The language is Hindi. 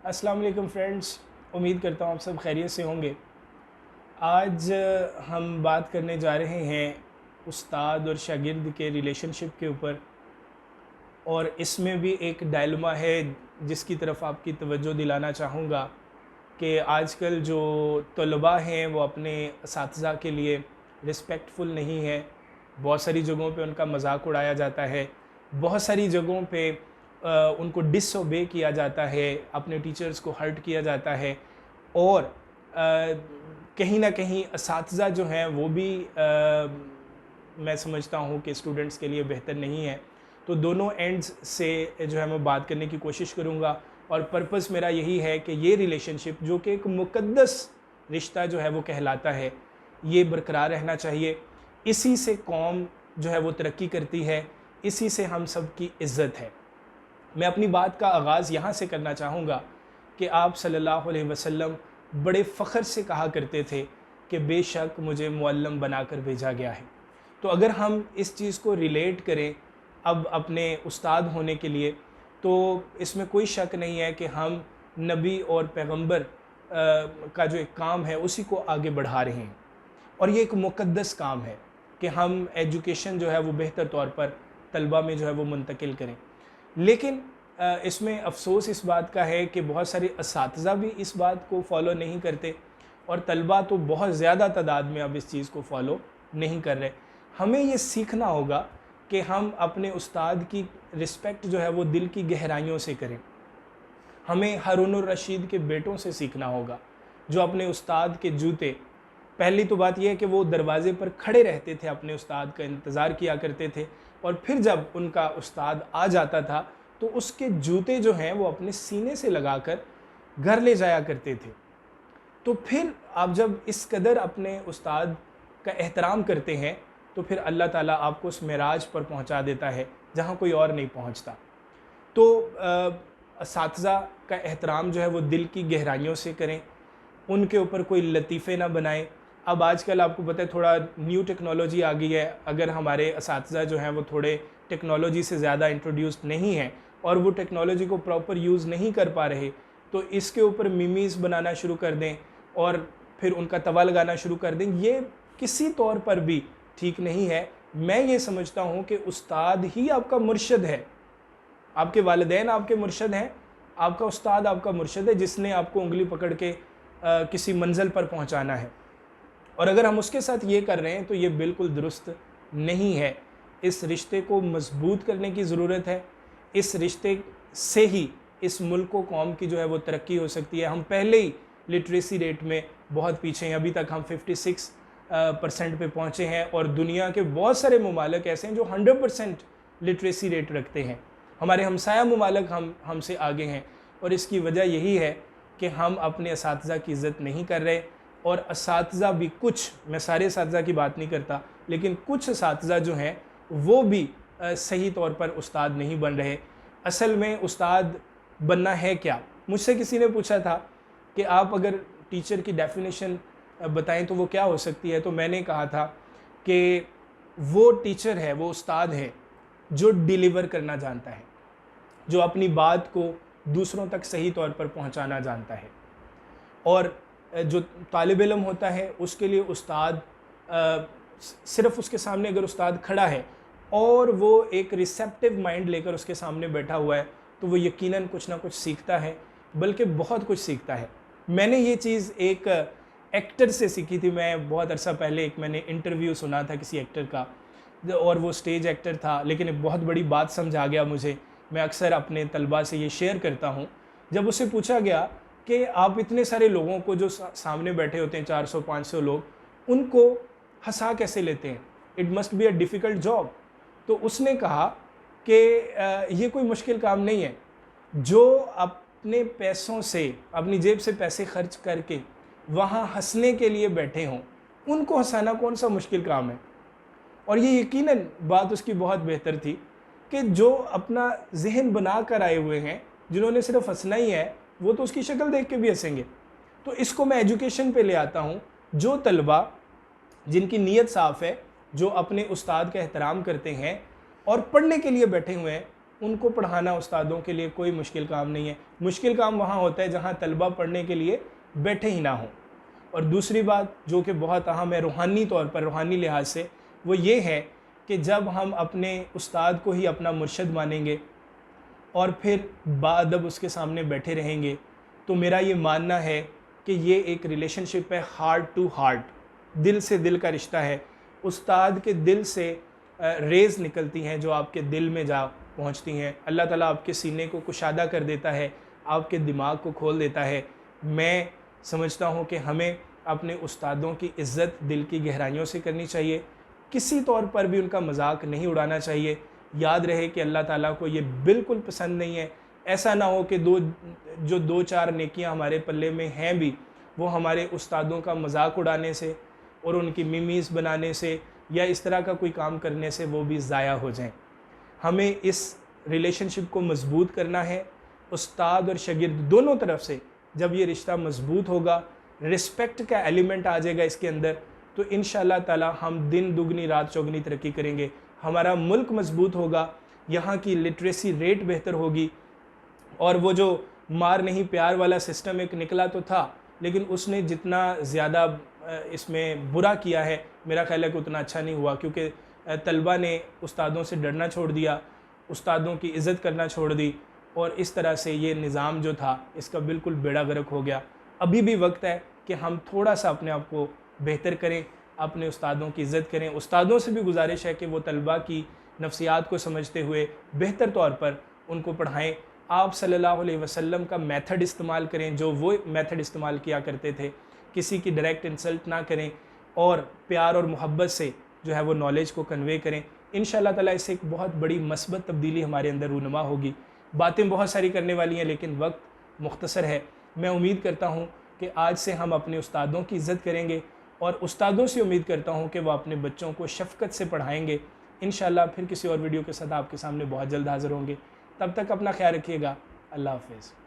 अस्सलाम वालेकुम फ्रेंड्स, उम्मीद करता हूँ आप सब खैरियत से होंगे। आज हम बात करने जा रहे हैं उस्ताद और शागिर्द के रिलेशनशिप के ऊपर, और इसमें भी एक डायलेमा है जिसकी तरफ आपकी तवज्जो दिलाना चाहूँगा कि आजकल जो तलबा हैं वो अपने असातिज़ा के लिए रिस्पेक्टफुल नहीं है। बहुत सारी जगहों पे उनका मजाक उड़ाया जाता है, बहुत सारी जगहों पे उनको डिसओबे किया जाता है, अपने टीचर्स को हर्ट किया जाता है, और कहीं ना कहीं असातिज़ा जो हैं वो भी मैं समझता हूँ कि स्टूडेंट्स के लिए बेहतर नहीं है। तो दोनों एंड्स से जो है मैं बात करने की कोशिश करूँगा, और पर्पस मेरा यही है कि ये रिलेशनशिप जो कि एक मुक़द्दस रिश्ता जो है वो कहलाता है, ये बरकरार रहना चाहिए। इसी से कौम जो है वो तरक्की करती है, इसी से हम सब की इज़्ज़त है। मैं अपनी बात का आगाज़ यहाँ से करना चाहूँगा कि आप सल्लल्लाहु अलैहि वसल्लम बड़े फ़ख्र से कहा करते थे कि बेशक मुझे मुअल्लम बनाकर भेजा गया है। तो अगर हम इस चीज़ को रिलेट करें अब अपने उस्ताद होने के लिए, तो इसमें कोई शक नहीं है कि हम नबी और पैगंबर का जो एक काम है उसी को आगे बढ़ा रहे हैं, और ये एक मुक़द्दस काम है कि हम एजुकेशन जो है वो बेहतर तौर पर तलबा में जो है वो मुंतकिल करें। लेकिन इसमें अफ़सोस इस बात का है कि बहुत सारे असातिज़ा भी इस बात को फ़ॉलो नहीं करते, और तलबा तो बहुत ज़्यादा तादाद में अब इस चीज़ को फ़ॉलो नहीं कर रहे। हमें ये सीखना होगा कि हम अपने उस्ताद की रिस्पेक्ट जो है वो दिल की गहराइयों से करें। हमें हारून रशीद के बेटों से सीखना होगा जो अपने उस्ताद के जूते, पहली तो बात यह है कि वो दरवाज़े पर खड़े रहते थे, अपने उस्ताद का इंतज़ार किया करते थे, और फिर जब उनका उस्ताद आ जाता था तो उसके जूते जो हैं वो अपने सीने से लगाकर घर ले जाया करते थे। तो फिर आप जब इस कदर अपने उस्ताद का एहतराम करते हैं तो फिर अल्लाह ताला आपको उस मेराज पर पहुंचा देता है जहां कोई और नहीं पहुंचता। तो असातिज़ा का एहतराम जो है वो दिल की गहराइयों से करें, उनके ऊपर कोई लतीफ़े ना बनाएं। अब आजकल आपको पता है थोड़ा न्यू टेक्नोलॉजी आ गई है, अगर हमारे असातिज़ा जो हैं वो थोड़े टेक्नोलॉजी से ज़्यादा इंट्रोड्यूस्ड नहीं हैं और वो टेक्नोलॉजी को प्रॉपर यूज़ नहीं कर पा रहे, तो इसके ऊपर मीमीज़ बनाना शुरू कर दें और फिर उनका तवा लगाना शुरू कर दें। ये किसी तौर पर भी ठीक नहीं है। मैं ये समझता हूँ कि उस्ताद ही आपका मुर्शद है, आपके वालिदैन आपके मुर्शद हैं, आपका उस्ताद आपका मुर्शद है जिसने आपको उंगली पकड़ के किसी मंजिल पर पहुँचाना है, और अगर हम उसके साथ ये कर रहे हैं तो ये बिल्कुल दुरुस्त नहीं है। इस रिश्ते को मजबूत करने की ज़रूरत है। इस रिश्ते से ही इस मुल्क को, कौम की जो है वो तरक्की हो सकती है। हम पहले ही लिटरेसी रेट में बहुत पीछे हैं, अभी तक हम 56% पे पहुँचे हैं, और दुनिया के बहुत सारे ममालिक ऐसे हैं जो 100% लिटरेसी रेट रखते हैं। हमारे हमसाया ममालिक हमसे आगे हैं, और इसकी वजह यही है कि हम अपने असातिज़ा की इज़्ज़त नहीं कर रहे। और असातिज़ा भी कुछ, मैं सारे असातिज़ा की बात नहीं करता, लेकिन कुछ असातिज़ा जो हैं वो भी सही तौर पर उस्ताद नहीं बन रहे। असल में उस्ताद बनना है क्या? मुझसे किसी ने पूछा था कि आप अगर टीचर की डेफिनेशन बताएं तो वो क्या हो सकती है, तो मैंने कहा था कि वो टीचर है, वो उस्ताद है जो डिलीवर करना जानता है, जो अपनी बात को दूसरों तक सही तौर पर पहुंचाना जानता है। और जो तालिब इल्म होता है उसके लिए उस्ताद सिर्फ़ उसके सामने अगर उस्ताद खड़ा है और वो एक रिसेप्टिव माइंड लेकर उसके सामने बैठा हुआ है तो वो यकीनन कुछ ना कुछ सीखता है, बल्कि बहुत कुछ सीखता है। मैंने ये चीज़ एक एक्टर से सीखी थी। मैं बहुत अरसा पहले एक मैंने इंटरव्यू सुना था किसी एक्टर का, और वो स्टेज एक्टर था, लेकिन एक बहुत बड़ी बात समझ आ गया मुझे। मैं अक्सर अपने तलबा से ये शेयर करता हूँ। जब उससे पूछा गया कि आप इतने सारे लोगों को जो सामने बैठे होते हैं 400-500 लोग, उनको हंसा कैसे लेते हैं? It must be a difficult job. तो उसने कहा कि ये कोई मुश्किल काम नहीं है। जो अपने पैसों से, अपनी जेब से पैसे खर्च करके वहाँ हंसने के लिए बैठे हों, उनको हंसाना कौन सा मुश्किल काम है? और ये यकीनन बात उसकी बहुत बेहतर थी कि जो अपना जहन बना कर आए हुए हैं, जिन्होंने सिर्फ हंसना ही है, वो तो उसकी शक्ल देख के भी हंसेंगे। तो इसको मैं एजुकेशन पे ले आता हूँ। जो तलबा जिनकी नीयत साफ़ है, जो अपने उस्ताद का एहतराम करते हैं और पढ़ने के लिए बैठे हुए हैं, उनको पढ़ाना उस्तादों के लिए कोई मुश्किल काम नहीं है। मुश्किल काम वहाँ होता है जहाँ तलबा पढ़ने के लिए बैठे ही ना हों। और दूसरी बात जो कि बहुत अहम है रूहानी तौर पर, रूहानी लिहाज से, वो ये है कि जब हम अपने उस्ताद को ही अपना मुर्शद मानेंगे और फिर बाअदब उसके सामने बैठे रहेंगे, तो मेरा ये मानना है कि ये एक रिलेशनशिप है हार्ट टू हार्ट, दिल से दिल का रिश्ता है। उस्ताद के दिल से रेज़ निकलती हैं जो आपके दिल में जा पहुंचती हैं। अल्लाह ताला आपके सीने को कुशादा कर देता है, आपके दिमाग को खोल देता है। मैं समझता हूँ कि हमें अपने उस्तादों की इज़्ज़त दिल की गहराइयों से करनी चाहिए, किसी तौर पर भी उनका मजाक नहीं उड़ाना चाहिए। याद रहे कि अल्लाह ताला को ये बिल्कुल पसंद नहीं है। ऐसा ना हो कि दो चार नेकियां हमारे पल्ले में हैं भी, वो हमारे उस्तादों का मजाक उड़ाने से और उनकी मीमीज़ बनाने से या इस तरह का कोई काम करने से वो भी ज़ाया हो जाएं। हमें इस रिलेशनशिप को मज़बूत करना है। उस्ताद और शागिर्द दोनों तरफ से जब ये रिश्ता मज़बूत होगा, रिस्पेक्ट का एलिमेंट आ जाएगा इसके अंदर, तो इंशाअल्लाह ताला हम दिन दुगनी रात चौगनी तरक्की करेंगे। हमारा मुल्क मज़बूत होगा, यहाँ की लिटरेसी रेट बेहतर होगी। और वो जो मार नहीं प्यार वाला सिस्टम एक निकला तो था, लेकिन उसने जितना ज़्यादा इसमें बुरा किया है, मेरा ख्याल है कि उतना अच्छा नहीं हुआ, क्योंकि तलबा ने उस्तादों से डरना छोड़ दिया, उस्तादों की इज़्ज़त करना छोड़ दी, और इस तरह से ये निज़ाम जो था इसका बिल्कुल बेड़ा गर्क हो गया। अभी भी वक्त है कि हम थोड़ा सा अपने आप को बेहतर करें, अपने उस्तादों की इज़्ज़त करें। उस्तादों से भी गुजारिश है कि वो तलबा की नफ्सियात को समझते हुए बेहतर तौर पर उनको पढ़ाएँ। आप सल्लल्लाहु अलैहि वसल्लम का मेथड इस्तेमाल करें, जो वो मेथड इस्तेमाल किया करते थे। किसी की डायरेक्ट इंसल्ट ना करें और प्यार और मोहब्बत से जो है वो नॉलेज को कन्वे करें। इंशाअल्लाह ताला इससे एक बहुत बड़ी मस्बत तब्दीली हमारे अंदर रूनुमा होगी। बातें बहुत सारी करने वाली हैं, लेकिन वक्त मुख्तसर है। मैं उम्मीद करता हूँ कि आज से हम अपने उस्तादों की इज़्ज़त करेंगे और उस्तादों से उम्मीद करता हूँ कि वह अपने बच्चों को शफ़क़त से पढ़ाएंगे। इंशाअल्लाह फिर किसी और वीडियो के साथ आपके सामने बहुत जल्द हाज़िर होंगे। तब तक अपना ख्याल रखिएगा। अल्लाह हाफ़िज़।